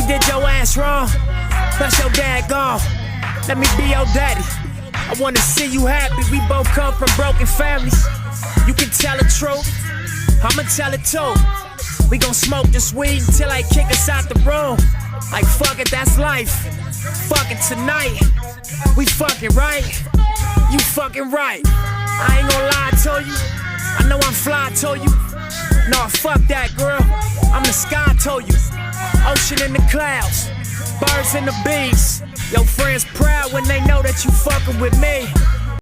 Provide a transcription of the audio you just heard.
did your ass wrong. That's your dad gone. Let me be your daddy. I wanna see you happy. We both come from broken families. You can tell the truth, I'ma tell it too. We gon' smoke this weed until they kick us out the room. Like fuck it, that's life. Fuck it tonight. We fucking right. You fucking right. I ain't gon' lie to you. I know I'm fly to you. Nah, fuck that, girl. I'm the sky to you. Ocean in the clouds, birds and the bees. Your friends proud when they know that you fucking with me.